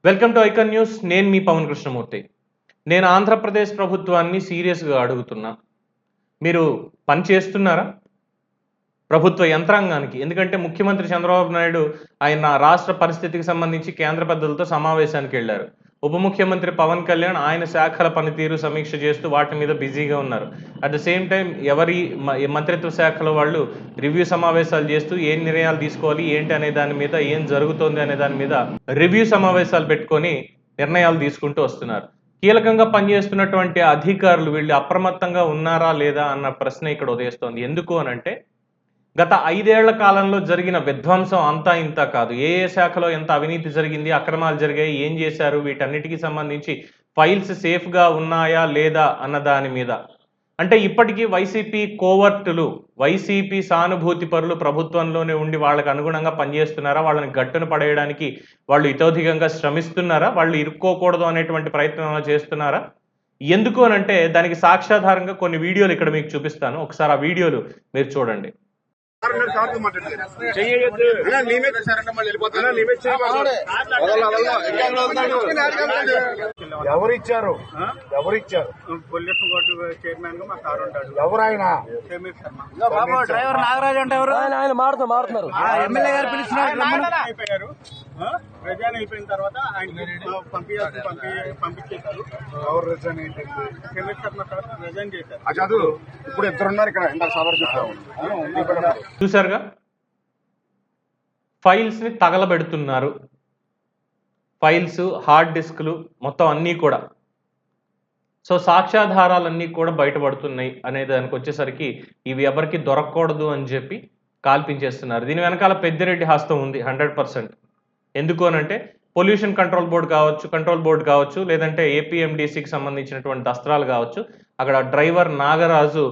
Welcome to icon news. నేను మీ పవన్ కృష్ణమూర్తి. నేను ఆంధ్రప్రదేశ్ ప్రభుత్వాన్ని సీరియస్గా అడుగుతున్నా, మీరు పని చేస్తున్నారా ప్రభుత్వ యంత్రాంగానికి? ఎందుకంటే ముఖ్యమంత్రి చంద్రబాబు నాయుడు ఆయన రాష్ట్ర పరిస్థితికి సంబంధించి కేంద్ర పెద్దలతో సమావేశానికి వెళ్ళారు. ఉప ముఖ్యమంత్రి పవన్ కళ్యాణ్ ఆయన శాఖల పనితీరు సమీక్ష చేస్తూ వాటి మీద బిజీగా ఉన్నారు. అట్ ద సేమ్ టైం ఎవరి మంత్రిత్వ శాఖల వాళ్ళు రివ్యూ సమావేశాలు చేస్తూ ఏం నిర్ణయాలు తీసుకోవాలి ఏంటి అనే దాని మీద, ఏం జరుగుతోంది అనే దాని మీద రివ్యూ సమావేశాలు పెట్టుకొని నిర్ణయాలు తీసుకుంటూ వస్తున్నారు. కీలకంగా పనిచేస్తున్నటువంటి అధికారులు వీళ్ళు అప్రమత్తంగా ఉన్నారా లేదా అన్న ప్రశ్న ఇక్కడ ఉదయిస్తోంది. ఎందుకు అనంటే గత 5 ఏళ్ల కాలంలో జరిగిన విధ్వంసం అంతా ఇంత కాదు. ఏ శాఖలో ఎంత అవినీతి జరిగింది, అక్రమాలు జరిగాయి, ఏం చేశారు, వీటన్నిటికీ సంబంధించి ఫైల్స్ సేఫ్గా ఉన్నాయా లేదా అన్న దాని మీద. అంటే ఇప్పటికీ వైసీపీ కోవర్టులు, వైసీపీ సానుభూతి పరులు ప్రభుత్వంలోనే ఉండి వాళ్ళకి అనుగుణంగా పనిచేస్తున్నారా? వాళ్ళని గట్టున పడేయడానికి వాళ్ళు ఇతోధికంగా శ్రమిస్తున్నారా? వాళ్ళు ఇరుక్కోకూడదు అనేటువంటి ప్రయత్నం చేస్తున్నారా? ఎందుకు అనంటే దానికి సాక్ష్యాధారంగా కొన్ని వీడియోలు ఇక్కడ మీకు చూపిస్తాను. ఒకసారి ఆ వీడియోలు మీరు చూడండి. ఎవరిచ్చారు పొల్యూషన్ బోర్డు చైర్మన్ గా మా సార్ ఉంటాడు. ఎవరైనా సమీర్ శర్మ డ్రైవర్ నాగరాజు అంటే ఎవరు? ఆయన మారుతున్నారు. ఎమ్మెల్యే గారు అయిపోయారు. రిజైన్ అయిపోయిన తర్వాత ఆయన పంపించేశారు. ఎవరు రిజైన్ ఏంటి? సమీర్ శర్మ సార్ రిజైన్ చేశారు. అజాదు ఇప్పుడు ఇద్దరున్నారు ఇక్కడ. ఇందాక సవర్ చెప్పాము. చూసారుగా, ఫైల్స్ ని తగలబెడుతున్నారు. ఫైల్స్, హార్డ్ డిస్క్లు మొత్తం అన్నీ కూడా. సో సాక్ష్యాధారాలన్నీ కూడా బయటపడుతున్నాయి అనే దానికి వచ్చేసరికి ఇవి ఎవరికి దొరకకూడదు అని చెప్పి కాల్పించేస్తున్నారు. దీని వెనకాల పెద్దిరెడ్డి హస్తం ఉంది 100%. ఎందుకు అనంటే పొల్యూషన్ కంట్రోల్ బోర్డు కావచ్చు, లేదంటే ఏపీఎండిసికి సంబంధించినటువంటి దస్త్రాలు కావచ్చు. అక్కడ డ్రైవర్ నాగరాజు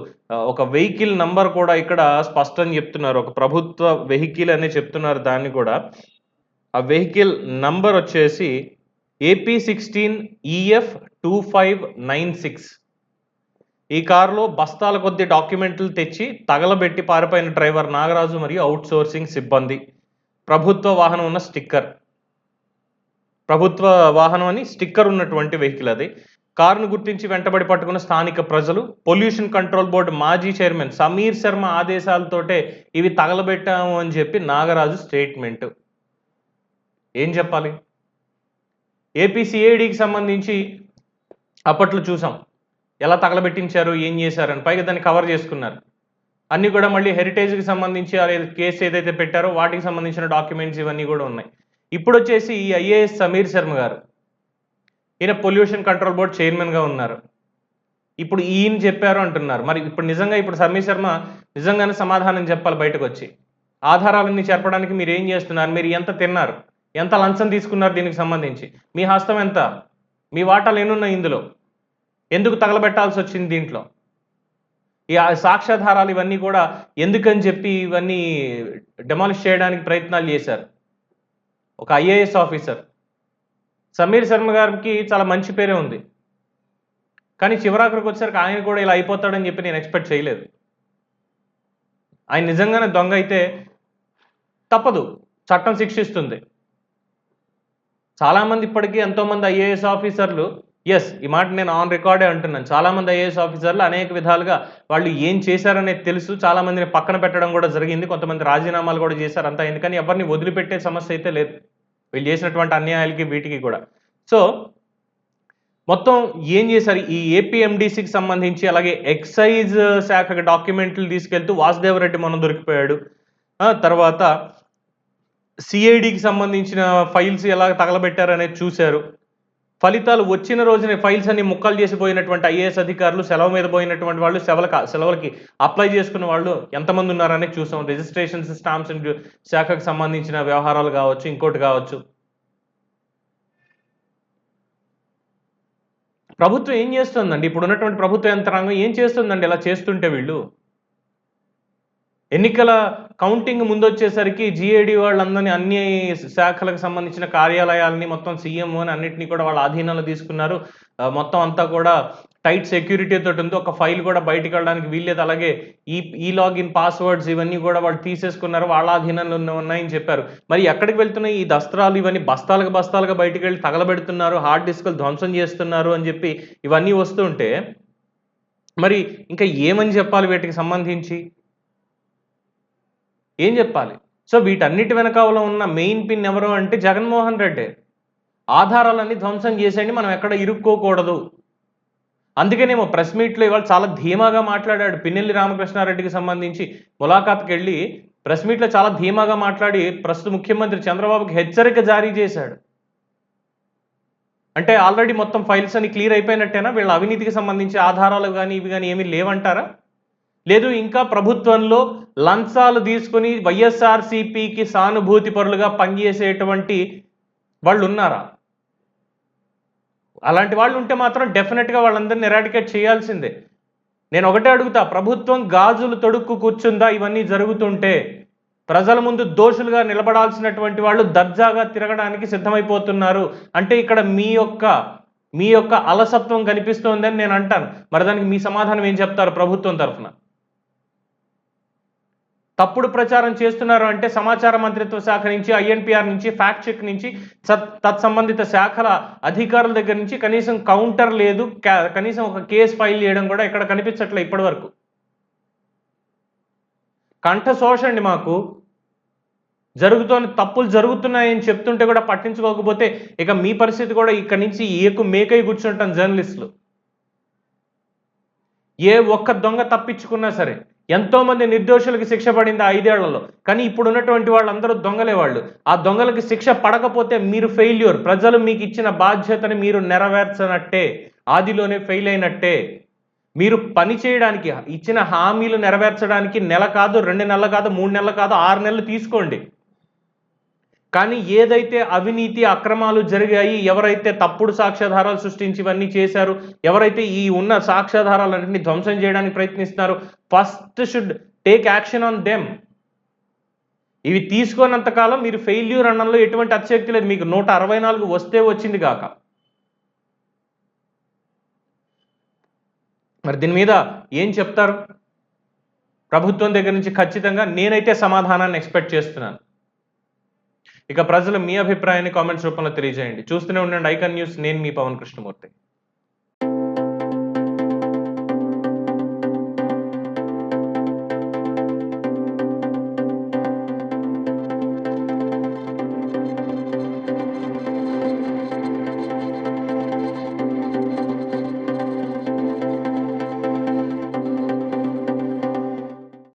ఒక వెహికల్ నంబర్ కూడా ఇక్కడ స్పష్టం చెప్తున్నారు. ఒక ప్రభుత్వ వెహికల్ అనే చెప్తున్నారు. దాన్ని కూడా ఆ వెహికల్ నంబర్ వచ్చేసి AP16EF2596. ఈ కారులో బస్తాల కొద్ది డాక్యుమెంట్లు తెచ్చి తగలబెట్టి పారిపోయిన డ్రైవర్ నాగరాజు మరియు అవుట్ సోర్సింగ్ సిబ్బంది. ప్రభుత్వ వాహనం ఉన్న స్టిక్కర్, ప్రభుత్వ వాహనం అని స్టిక్కర్ ఉన్నటువంటి వెహికల్ అది. కారును గుర్తించి వెంటబడి పట్టుకున్న స్థానిక ప్రజలు. పొల్యూషన్ కంట్రోల్ బోర్డు మాజీ చైర్మన్ సమీర్ శర్మ ఆదేశాలతోటే ఇవి తగలబెట్టాము అని చెప్పి నాగరాజు స్టేట్మెంట్. ఏం చెప్పాలి? ఏపీసీఐడికి సంబంధించి అప్పట్లో చూసాం ఎలా తగలబెట్టించారు, ఏం చేశారని. పైగా దాన్ని కవర్ చేసుకున్నారు. అన్నీ కూడా మళ్ళీ హెరిటేజ్కి సంబంధించి కేసు ఏదైతే పెట్టారో వాటికి సంబంధించిన డాక్యుమెంట్స్ ఇవన్నీ కూడా ఉన్నాయి. ఇప్పుడు వచ్చేసి ఈ ఐఏఎస్ సమీర్ శర్మ గారు, ఈయన పొల్యూషన్ కంట్రోల్ బోర్డు చైర్మన్గా ఉన్నారు. ఇప్పుడు ఈయన చెప్పారు అంటున్నారు. మరి ఇప్పుడు నిజంగా ఇప్పుడు సమీర్ శర్మ నిజంగానే సమాధానం చెప్పాలి బయటకు వచ్చి. ఆధారాలన్నీ చెప్పడానికి మీరు ఏం చేస్తున్నారు, మీరు ఎంత తిన్నారు, ఎంత లంచం తీసుకున్నారు, దీనికి సంబంధించి మీ హస్తం ఎంత, మీ వాటాలు ఎన్నున్నాయి, ఇందులో ఎందుకు తగలబెట్టాల్సి వచ్చింది, దీంట్లో ఈ సాక్ష్యాధారాలు ఇవన్నీ కూడా ఎందుకని చెప్పి ఇవన్నీ డెమాలిష్ చేయడానికి ప్రయత్నాలు చేశారు. ఒక ఐఏఎస్ ఆఫీసర్ సమీర్ శర్మ గారికి చాలా మంచి పేరే ఉంది, కానీ చివరాఖరికి వచ్చేసరికి ఆయన కూడా ఇలా అయిపోతాడని చెప్పి నేను ఎక్స్పెక్ట్ చేయలేదు. ఆయన నిజంగానే దొంగ అయితే తప్పదు, చట్టం శిక్షిస్తుంది. చాలామంది ఇప్పటికీ ఎంతోమంది ఐఏఎస్ ఆఫీసర్లు, ఎస్ ఈ మాట నేను ఆన్ రికార్డే అంటున్నాను, చాలామంది ఐఏఎస్ ఆఫీసర్లు అనేక విధాలుగా వాళ్ళు ఏం చేశారనేది తెలుసు. చాలామందిని పక్కన పెట్టడం కూడా జరిగింది, కొంతమంది రాజీనామాలు కూడా చేశారు. అంతా ఎందుకని ఎవరిని వదిలిపెట్టే సమస్య అయితే లేదు వీళ్ళు చేసినటువంటి అన్యాయాలకి వీటికి కూడా. సో మొత్తం ఏం చేశారు, ఈ ఏపీఎండిసికి సంబంధించి అలాగే ఎక్సైజ్ శాఖ డాక్యుమెంట్లు తీసుకెళ్తూ వాసుదేవరెడ్డి మొన్న దొరికిపోయాడు. తర్వాత సిఐడికి సంబంధించిన ఫైల్స్ ఎలా తగలబెట్టారనేది చూశారు. ఫలితాలు వచ్చిన రోజునే ఫైల్స్ అన్ని ముక్కలు చేసిపోయినటువంటి ఐఏఎస్ అధికారులు, సెలవు మీద పోయినటువంటి వాళ్ళు, సెలవులకి అప్లై చేసుకున్న వాళ్ళు ఎంతమంది ఉన్నారనేది చూసాం. రిజిస్ట్రేషన్స్, స్టాంప్స్ అండ్ శాఖకు సంబంధించిన వ్యవహారాలు కావచ్చు, ఇంకోటి కావచ్చు. ప్రభుత్వం ఏం చేస్తుందండి? ఇప్పుడు ఉన్నటువంటి ప్రభుత్వ యంత్రాంగం ఏం చేస్తుందండి ఇలా చేస్తుంటే? వీళ్ళు ఎన్నికల కౌంటింగ్ ముందు వచ్చేసరికి జిఏడి వాళ్ళందరినీ, అన్ని శాఖలకు సంబంధించిన కార్యాలయాలని మొత్తం సీఎం అని అన్నింటినీ కూడా వాళ్ళ ఆధీనంలో తీసుకున్నారు. మొత్తం అంతా కూడా టైట్ సెక్యూరిటీ తోటి ఉంది, ఒక ఫైల్ కూడా బయటికి వెళ్ళడానికి వీల్లేదు, అలాగే ఈ లాగిన్ పాస్వర్డ్స్ ఇవన్నీ కూడా వాళ్ళు తీసేసుకున్నారు, వాళ్ళ ఆధీనంలో ఉన్నాయని చెప్పారు. మరి ఎక్కడికి వెళ్తున్నాయి ఈ దస్త్రాలు? ఇవన్నీ బస్తాలుగా బయటికి వెళ్ళి తగలబెడుతున్నారు, హార్డ్ డిస్కులు ధ్వంసం చేస్తున్నారు అని చెప్పి ఇవన్నీ వస్తుంటే మరి ఇంకా ఏమని చెప్పాలి వీటికి సంబంధించి? ఏం చెప్పాలి? సో వీటన్నిటి వెనకాల ఉన్న మెయిన్ పిన్ ఎవరు అంటే జగన్మోహన్ రెడ్డి. ఆధారాలన్నీ ధ్వంసం చేసేయండి, మనం ఎక్కడ ఇరుక్కోకూడదు. అందుకనేమో ప్రెస్ మీట్లో ఇవాళ చాలా ధీమాగా మాట్లాడాడు. పిన్నెల్లి రామకృష్ణారెడ్డికి సంబంధించి ములాఖాత్కి వెళ్ళి ప్రెస్ మీట్లో చాలా ధీమాగా మాట్లాడి ప్రస్తుత ముఖ్యమంత్రి చంద్రబాబుకి హెచ్చరిక జారీ చేశాడు. అంటే ఆల్రెడీ మొత్తం ఫైల్స్ అన్ని క్లియర్ అయిపోయినట్టేనా? వీళ్ళ అవినీతికి సంబంధించి ఆధారాలు కానీ ఇవి కానీ ఏమీ లేవంటారా? లేదు ఇంకా ప్రభుత్వంలో లంచాలు తీసుకుని వైఎస్ఆర్సీపీకి సానుభూతి పరులుగా పనిచేసేటువంటి వాళ్ళు ఉన్నారా? అలాంటి వాళ్ళు ఉంటే మాత్రం డెఫినెట్గా వాళ్ళందరినీ ఎరాడికేట్ చేయాల్సిందే. నేను ఒకటే అడుగుతా, ప్రభుత్వం గాజులు తొడుక్కు కూర్చుందా ఇవన్నీ జరుగుతుంటే? ప్రజల ముందు దోషులుగా నిలబడాల్సినటువంటి వాళ్ళు దర్జాగా తిరగడానికి సిద్ధమైపోతున్నారు అంటే ఇక్కడ మీ యొక్క అలసత్వం కనిపిస్తోందని నేను అంటాను. మరి దానికి మీ సమాధానం ఏం చెప్తారు ప్రభుత్వం తరఫున? తప్పుడు ప్రచారం చేస్తున్నారు అంటే సమాచార మంత్రిత్వ శాఖ నుంచి, ఐఎన్పిఆర్ నుంచి, ఫ్యాక్ట్ చెక్ నుంచి, తత్సంబంధిత శాఖల అధికారుల దగ్గర నుంచి కనీసం కౌంటర్ లేదు, కనీసం ఒక కేసు ఫైల్ చేయడం కూడా ఇక్కడ కనిపించట్లే ఇప్పటి వరకు. కంఠశోషండి మాకు. తప్పులు జరుగుతున్నాయని చెప్తుంటే కూడా పట్టించుకోకపోతే ఇక మీ పరిస్థితి కూడా ఇక్కడ నుంచి మేకై కూర్చుంటాం జర్నలిస్టులు. ఏ ఒక్క దొంగ తప్పించుకున్నా సరే, ఎంతో మంది నిర్దోషులకి శిక్ష పడింది 5 ఏళ్లలో. కానీ ఇప్పుడు ఉన్నటువంటి వాళ్ళందరూ దొంగలే. వాళ్ళు ఆ దొంగలకి శిక్ష పడకపోతే మీరు ఫెయిల్యూర్. ప్రజలు మీకు ఇచ్చిన బాధ్యతని మీరు నెరవేర్చనట్టే, ఆదిలోనే ఫెయిల్ అయినట్టే. మీరు పని చేయడానికి ఇచ్చిన హామీలు నెరవేర్చడానికి నెల కాదు, 2 నెలలు కాదు, 3 నెలలు కాదు, 6 నెలలు తీసుకోండి. కానీ ఏదైతే అవినీతి అక్రమాలు జరిగాయి, ఎవరైతే తప్పుడు సాక్ష్యాధారాలు సృష్టించి ఇవన్నీ చేశారు, ఎవరైతే ఈ ఉన్న సాక్ష్యాధారాలన్నింటినీ ధ్వంసం చేయడానికి ప్రయత్నిస్తున్నారు, first should take action on them. ఇవి తీసుకున్నంత కాలం మీరు ఫెయిల్యూర్ అనడంలో ఎటువంటి అతిశక్తి లేదు. మీకు 164 వస్తే వచ్చింది కాక. మరి దీని మీద ఏం చెప్తారు? ప్రభుత్వం దగ్గర నుంచి ఖచ్చితంగా నేనైతే సమాధానాన్ని ఎక్స్పెక్ట్ చేస్తున్నాను. ఇక ప్రజలు మీ అభిప్రాయాన్ని కామెంట్స్ రూపంలో తెలియజేయండి. చూస్తూనే ఉండండి ఐకాన్ న్యూస్. నేను మీ పవన్ కృష్ణమూర్తి.